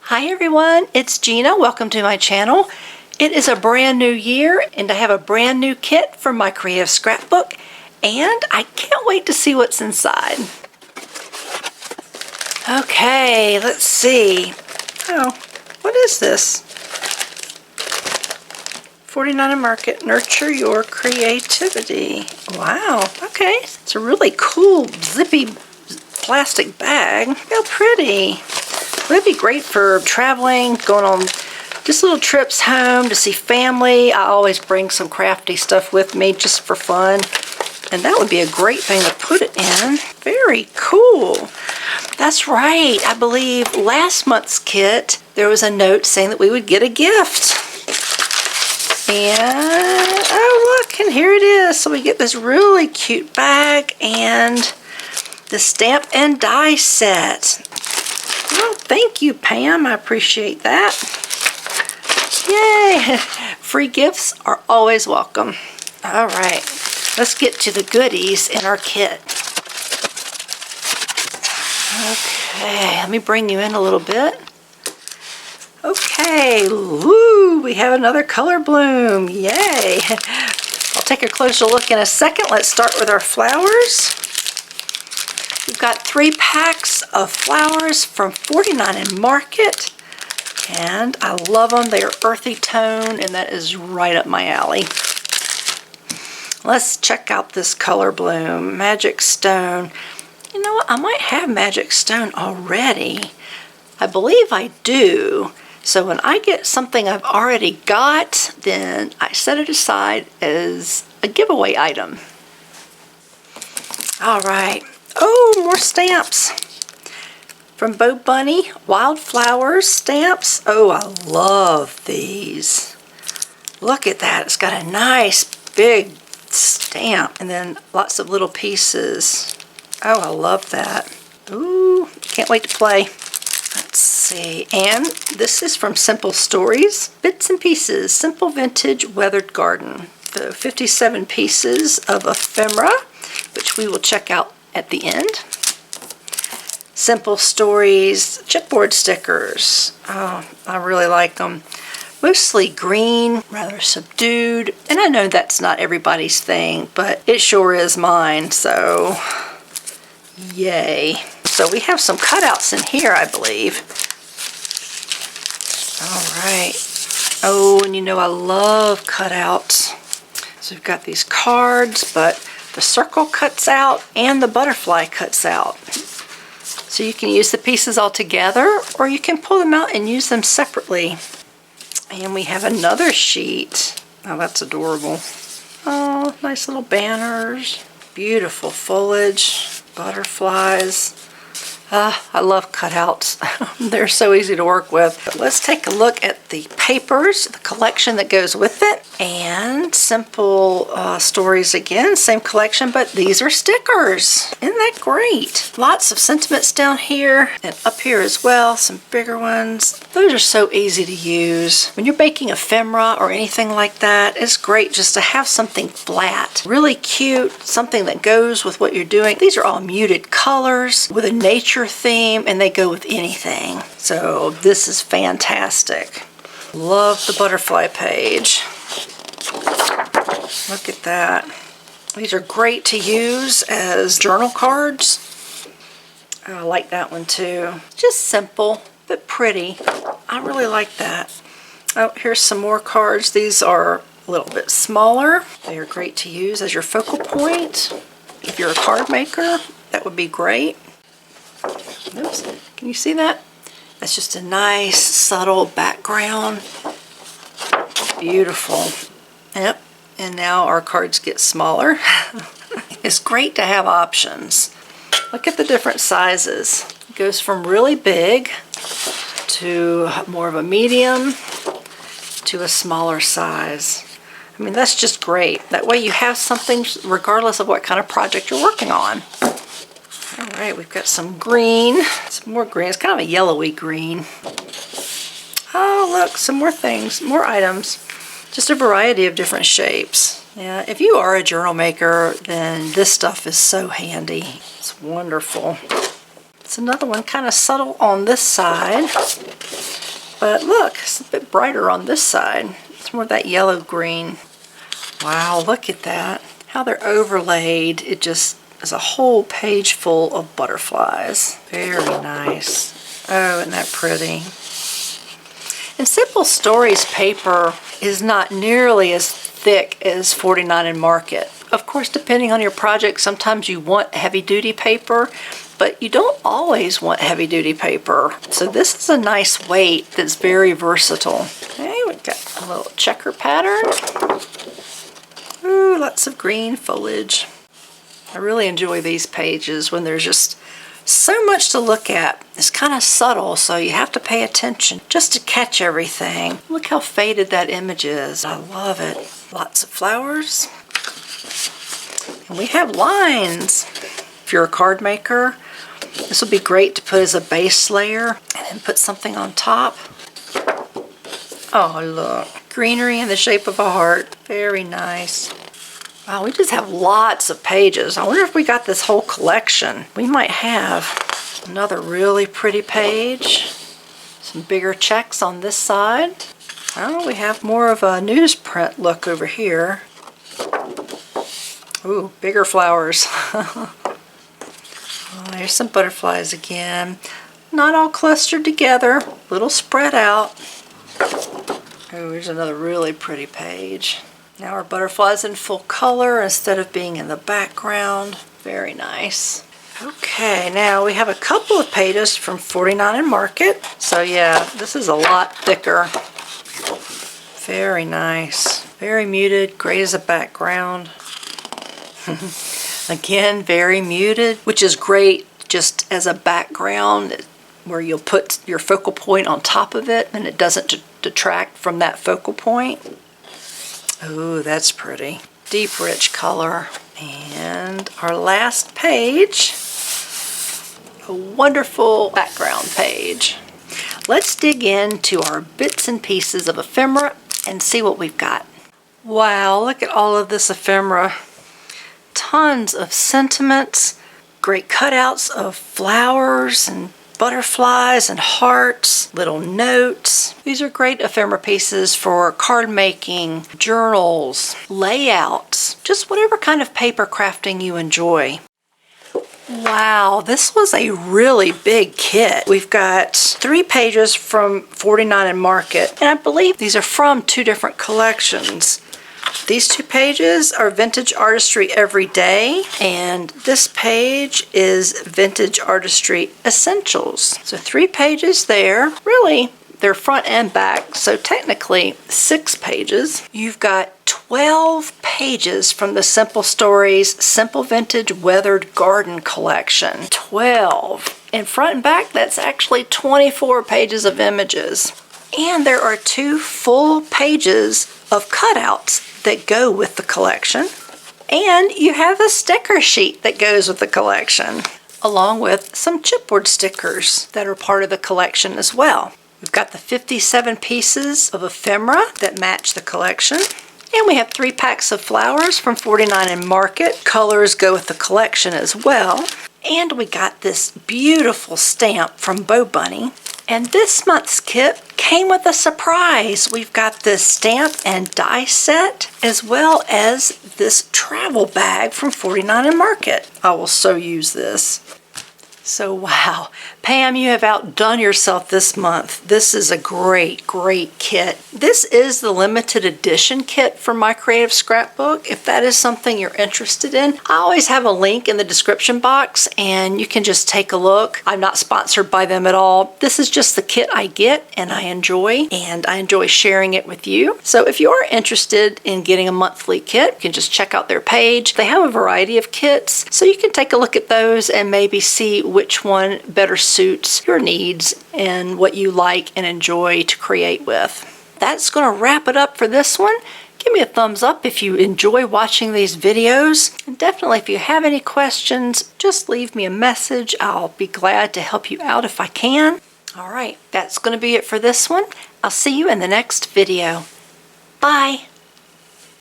Hi everyone, it's Gina. Welcome to my channel. It is a brand new year and I have a brand new kit from my creative scrapbook and I can't wait to see what's inside. Okay, let's see. Oh, what is this? 49 and Market, nurture your creativity. Wow, okay. It's a really cool zippy plastic bag. How pretty. Would be great for traveling, going on just little trips home to see family. I always bring some crafty stuff with me just for fun. And that would be a great thing to put it in. Very cool. That's right. I believe last month's kit, there was a note saying that we would get a gift. And, oh look, and here it is. So we get this really cute bag and the stamp and die set. Well, thank you, Pam. I appreciate that. Yay! Free gifts are always welcome. All right, let's get to the goodies in our kit. Okay, let me bring you in a little bit. Okay, woo, we have another color bloom. Yay! I'll take a closer look in a second. Let's start with our flowers. We've got 3 packs of flowers from 49 and Market, and I love them. They are earthy tone, and that is right up my alley. Let's check out this color bloom, Magic Stone. You know what? I might have Magic Stone already. I believe I do. So when I get something I've already got, then I set it aside as a giveaway item. All right. Oh, more stamps from Bo Bunny, Wildflowers stamps. Oh, I love these. Look at that. It's got a nice big stamp and then lots of little pieces. Oh, I love that. Ooh, can't wait to play. Let's see. And this is from Simple Stories, Bits and Pieces, Simple Vintage Weathered Garden. So 57 pieces of ephemera, which we will check out at the end. Simple Stories chipboard stickers. Oh, I really like them. Mostly green, rather subdued. And I know that's not everybody's thing, but it sure is mine, so yay. So we have some cutouts in here, I believe. All right. Oh, and you know I love cutouts. So we've got these cards, but the circle cuts out and the butterfly cuts out. So you can use the pieces all together or you can pull them out and use them separately. And we have another sheet. Oh, that's adorable. Oh, nice little banners. Beautiful foliage, butterflies. I love cutouts. They're so easy to work with. But let's take a look at the papers, the collection that goes with it. And Simple Stories again, same collection, but these are stickers. Isn't that great? Lots of sentiments down here and up here as well, some bigger ones. Those are so easy to use. When you're baking ephemera or anything like that, it's great just to have something flat. Really cute, something that goes with what you're doing. These are all muted colors with a nature theme and they go with anything. So this is fantastic. Love the butterfly page. Look at that. These are great to use as journal cards. I like that one too. Just simple but pretty. I really like that. Oh, here's some more cards. These are a little bit smaller. They are great to use as your focal point. If you're a card maker, that would be great. Oops, can you see that? That's just a nice subtle background. Beautiful. Yep, and now our cards get smaller. It's great to have options. Look at the different sizes. It goes from really big to more of a medium to a smaller size. I mean, that's just great. That way you have something regardless of what kind of project you're working on. All right, we've got some green, some more green. It's kind of a yellowy green. Oh, look, some more things, more items. Just a variety of different shapes. Yeah, if you are a journal maker, then this stuff is so handy. It's wonderful. It's another one kind of subtle on this side. But look, it's a bit brighter on this side. It's more of that yellow green. Wow, look at that. How they're overlaid. It just is a whole page full of butterflies. Very nice. Oh, isn't that pretty? And Simple Stories paper is not nearly as thick as 49 and Market. Of course, depending on your project, sometimes you want heavy-duty paper, but you don't always want heavy-duty paper. So this is a nice weight that's very versatile. Okay, we've got a little checker pattern. Ooh, lots of green foliage. I really enjoy these pages when there's just so much to look at. It's kind of subtle, so you have to pay attention just to catch everything. Look how faded that image is. I love it. Lots of flowers. And we have lines. If you're a card maker, this would be great to put as a base layer and then put something on top. Oh, look. Greenery in the shape of a heart. Very nice. Wow, we just have lots of pages. I wonder if we got this whole collection. We might have another really pretty page. Some bigger checks on this side. Oh, we have more of a newsprint look over here. Ooh, bigger flowers. Oh, there's some butterflies again. Not all clustered together, a little spread out. Oh, here's another really pretty page. Now our butterflies in full color instead of being in the background. Very nice. Okay, now we have a couple of pages from 49 and Market. So yeah, this is a lot thicker. Very nice. Very muted, great as a background. Again, very muted, which is great just as a background where you'll put your focal point on top of it and it doesn't detract from that focal point. Ooh, that's pretty. Deep, rich color. And our last page, a wonderful background page. Let's dig into our bits and pieces of ephemera and see what we've got. Wow, look at all of this ephemera. Tons of sentiments, great cutouts of flowers and butterflies and hearts, little notes. These are great ephemera pieces for card making, journals, layouts, just whatever kind of paper crafting you enjoy. Wow, this was a really big kit. We've got 3 pages from 49 and Market, and I believe these are from 2 different collections. These 2 pages are Vintage Artistry Every Day, and this page is Vintage Artistry Essentials. So 3 pages there. Really, they're front and back, so technically 6 pages. You've got 12 pages from the Simple Stories Simple Vintage Weathered Garden Collection. 12. In front and back, that's actually 24 pages of images. And there are 2 full pages of cutouts that go with the collection. And you have a sticker sheet that goes with the collection, along with some chipboard stickers that are part of the collection as well. We've got the 57 pieces of ephemera that match the collection. And we have 3 packs of flowers from 49 and Market. Colors go with the collection as well. And we got this beautiful stamp from Bo Bunny. And this month's kit came with a surprise. We've got this stamp and die set, as well as this travel bag from 49 and Market. I will so use this. So wow, Pam, you have outdone yourself this month. This is a great, great kit. This is the limited edition kit from My Creative Scrapbook. If that is something you're interested in, I always have a link in the description box and you can just take a look. I'm not sponsored by them at all. This is just the kit I get and I enjoy sharing it with you. So if you are interested in getting a monthly kit, you can just check out their page. They have a variety of kits, so you can take a look at those and maybe see which one better suits your needs and what you like and enjoy to create with. That's going to wrap it up for this one. Give me a thumbs up if you enjoy watching these videos. And definitely if you have any questions, just leave me a message. I'll be glad to help you out if I can. All right, that's going to be it for this one. I'll see you in the next video. Bye.